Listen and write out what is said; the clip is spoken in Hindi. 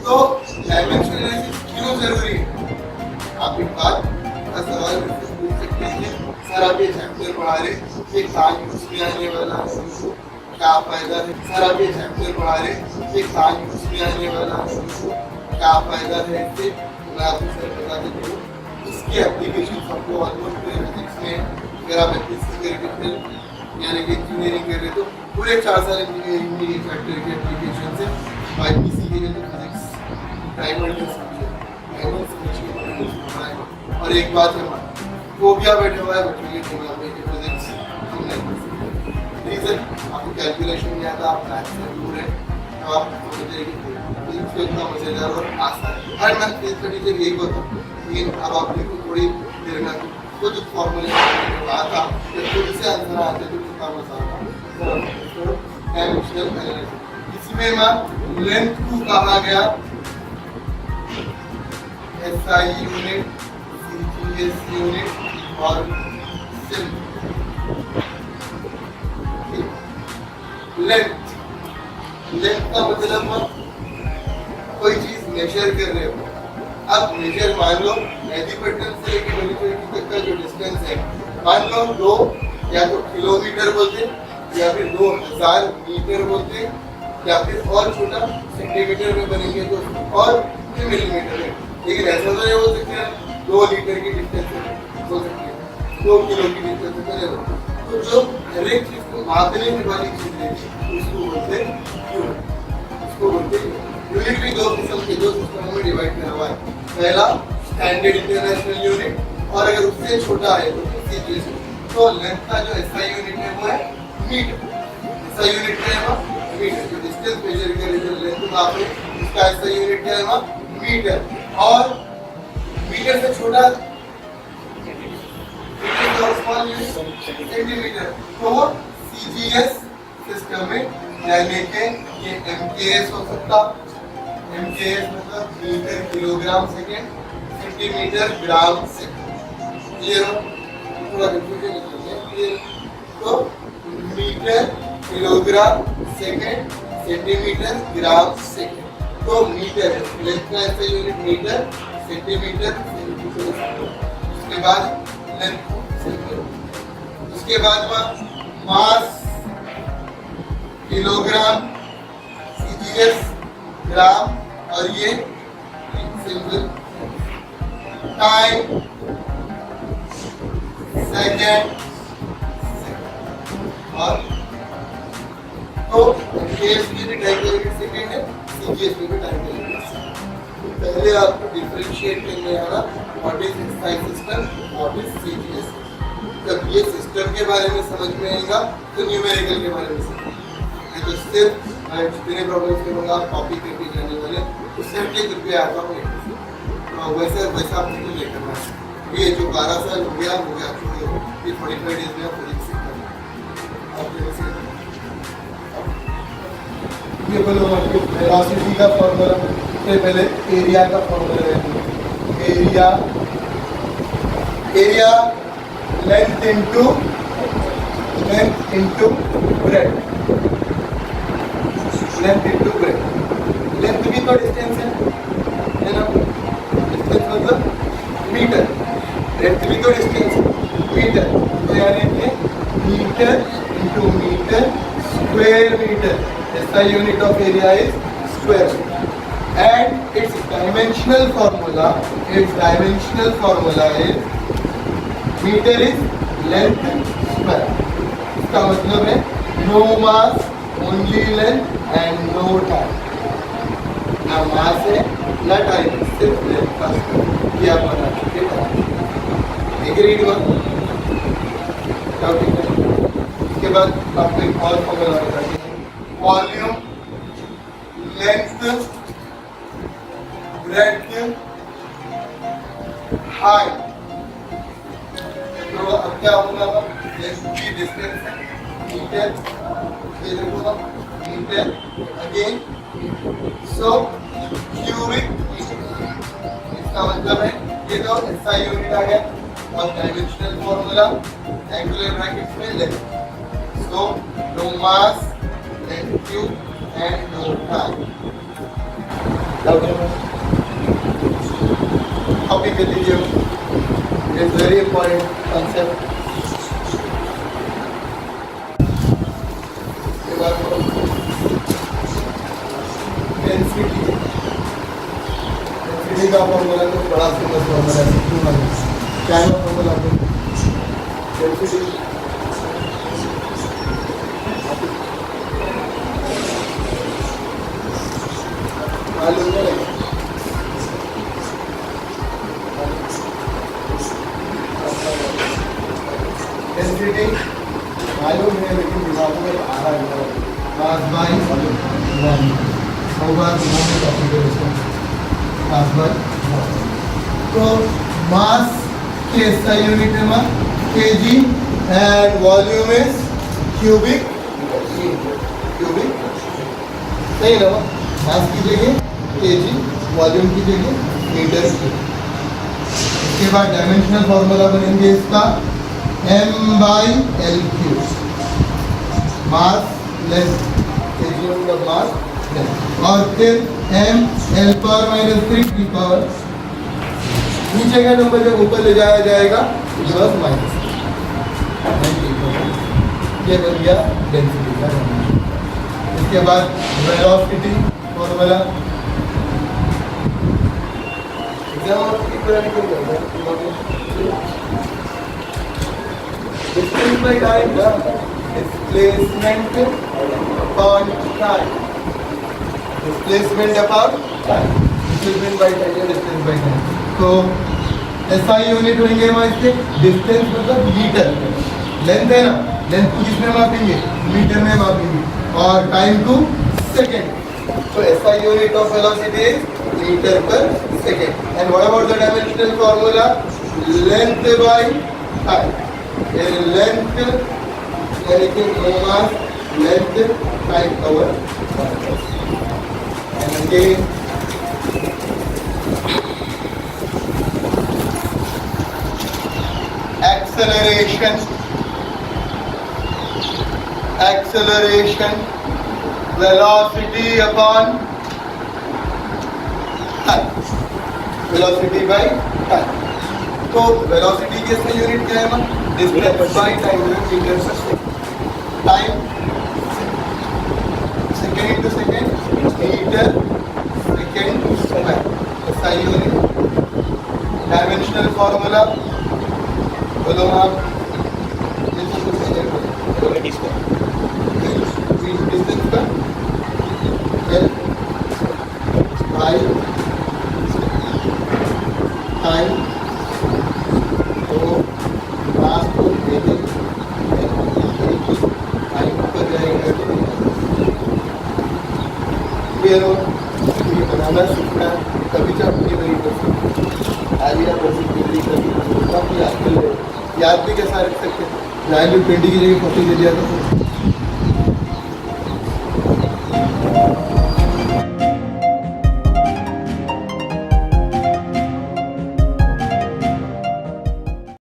तो डायमेंशन एनालिसिस क्यों जरूरी है? आप एक बात का सवाल पूछ सकते हैं, सर आप ये चैप्टर पढ़ा रहे, ये साल उसमें आने वाला है, क्या फायदा है? सर आप ये चैप्टर पढ़ा रहे, ये साल उसमें आने वाला है, क्या फायदा है? इससे मैं आपको सर बता देता हूँ, इसकी एप्लीकेशन आपको ऑलमोस्ट फिजिक्स में अगर आप एप्लीकेशन करके यानी कि इंजीनियरिंग कर रहे तो पूरे 4 साल इंजीनियरिंग में ये चैप्टर की एप्लीकेशन से बाईपीसी के लिए तो फिजिक्स प्राइमरी और एक बात है वो भी बैठे हुआ है बच्चों के दिमाग में कि फिजिक्स हम नहीं कर सकते। रीजन आपको कैलकुलेशन नहीं आता, आप मैथ्स से दूर है, तो आप सोचते कि फिजिक्स को इतना मजेदार और आसान है। हर मैथ फिजिक्स का टीचर यही होता, लेकिन अब आपने को थोड़ी देर में खुद फॉर्मूले कहा था जब खुद से आंसर आते तो कितना मजा आता। इसमें लेंथ को कहा गया SI यूनिट, CGS यूनिट और लेंथ का मतलब कोई चीज मेजर कर रहे हो। अब मेजर मान लो मेडिपटन से लेकर बड़ी तक का जो डिस्टेंस है, मान लो 2 या तो किलोमीटर बोलते या फिर 2000 मीटर बोलते या फिर और छोटा सेंटीमीटर में बनेंगे तो और मिलीमीटर में। लेकिन ऐसा तो नहीं हो सकता 2 लीटर की डिस्टेंस हो सकती है, 2 किलो की डिस्टेंस तो नहीं होती। तो जो हर एक चीज को मापने वाली चीज है उसको बोलते हैं यूनिट। उसको बोलते हैं यूनिट भी 2 किस्म के 2 सिस्टमों में डिवाइड किया हुआ है। पहला स्टैंडर्ड इंटरनेशनल यूनिट और अगर उससे छोटा है तो सीजीएस। तो लेंथ का जो एसआई यूनिट है वो है मीटर। एसआई यूनिट क्या है? मीटर। जो डिस्टेंस मेजर कर रहे हैं लेंथ माप रहे उसका एसआई यूनिट क्या है? मीटर। और मीटर से छोटा सेंटीमीटर तो सीजीएस सिस्टम में यानी कि ये एमकेएस हो सकता। एमकेएस मतलब metre kilogram second, centimetre gram second. Clear हो? थोड़ा कंफ्यूजन है। तो metre kilogram second, centimetre gram second. तो मीटर लेंथ का ऐसा यूनिट मीटर, सेंटीमीटर, उसके बाद लेंथ, उसके बाद मास किलोग्राम, सीजीएस ग्राम और ये सिंपल टाइम सेकेंड और तो केस में भी टाइम सेकेंड है, सीजीएस में भी टाइम पहले आपको डिफरेंशिएट करने आना what is SI system, what is CGS. जब ये सिस्टम के बारे में समझ में आएगा तो न्यूमेरिकल के बारे में समझ मैं तो सिर्फ मैं जितने प्रॉब्लम्स करूँगा आप कॉपी करके जाने वाले तो सिर्फ के रुपये आता हूँ तो वैसा आपको नहीं करना है। ये जो 12 साल हो गया ये 45 डेज में आप फिजिक्स सीखना ये बोलो वेलोसिटी का फॉर्मूला से पहले एरिया का फॉर्मूला है। Area length into breadth. Length into breadth. Length भी तो डिस्टेंस है ना, डिस्टेंस मतलब मीटर। ब्रेड्थ भी तो डिस्टेंस है मीटर। तो यानी कि metre into metre square metre. SI unit of area is square and its dimensional formula is meter is length square। इसका मतलब है no mass only length and no time। ना mass है ना time, सिर्फ length का ये आप बना चुके हैं। एग्रीड हुआ? इसके बाद आपको एक और फॉर्मूला बताते हैं, वॉल्यूम लेंथ ब्रेड्थ हाइट। तो अब क्या होगा, लेंथ की डिस्टेंस है मीटर, ये देखो मीटर अगेन, सो क्यूबिक, इसका मतलब है ये तो SI यूनिट आ गया और डायमेंशनल फॉर्मूला एंगुलर ब्रैकेट्स में length, so no mass and cube and no time. Copy कर लीजिए, it's very important concept. Density का फॉर्मूला तो बड़ा फेमस फॉर्मूला है, क्या है फॉर्मूला आपको डेंसिटी मालूम है? डेंसिटी मालूम है लेकिन दिमाग में आ रहा है, मास बाय वॉल्यूम, होगा दिमाग में कॉम्प्लीकेशन, मास बाय वॉल्यूम। तो मास के SI यूनिट है मास kg and volume is cubic, सही ना? मास की जगह kg, वॉल्यूम की जगह मीटर। इसके बाद डायमेंशनल फॉर्मूला बनेंगे इसका M/L3, मास लेंथ, kg का मास लेंथ, और फिर M/L⁻³ की पावर, नीचे का नंबर जब ऊपर ले जाया जाएगा प्लस माइनस, ये बन गया डेंसिटी का नंबर। इसके बाद velocity formula distance by time, displacement upon time, displacement upon time, displacement by time, distance by time. तो SI यूनिट होंगे हमारे इसके, डिस्टेंस मतलब मीटर, लेंथ है ना, लेंथ को किसमें मापेंगे, मीटर में मापेंगे, और टाइम को second. So SI unit of velocity is meter per second. And what about the dimensional formula? Length by time. Length यानी कि mass, length, time over. And again acceleration, velocity upon time, velocity by time। तो velocity की इसका यूनिट क्या है? Distance by time, metre per second, time second to second, metre second square, इसका यूनिट। डायमेंशनल फॉर्मूला बोलो आप, डिस्टेंस का L by टाइम, तो मास को देंगे टाइम पर जाएगा, क्लियर हो? ये बनाना सीखना कभी जब ये नहीं कर सकते, आलिया कभी याद भी कैसा रख सकते हैं, 20 की जगह 40 दे दिया था।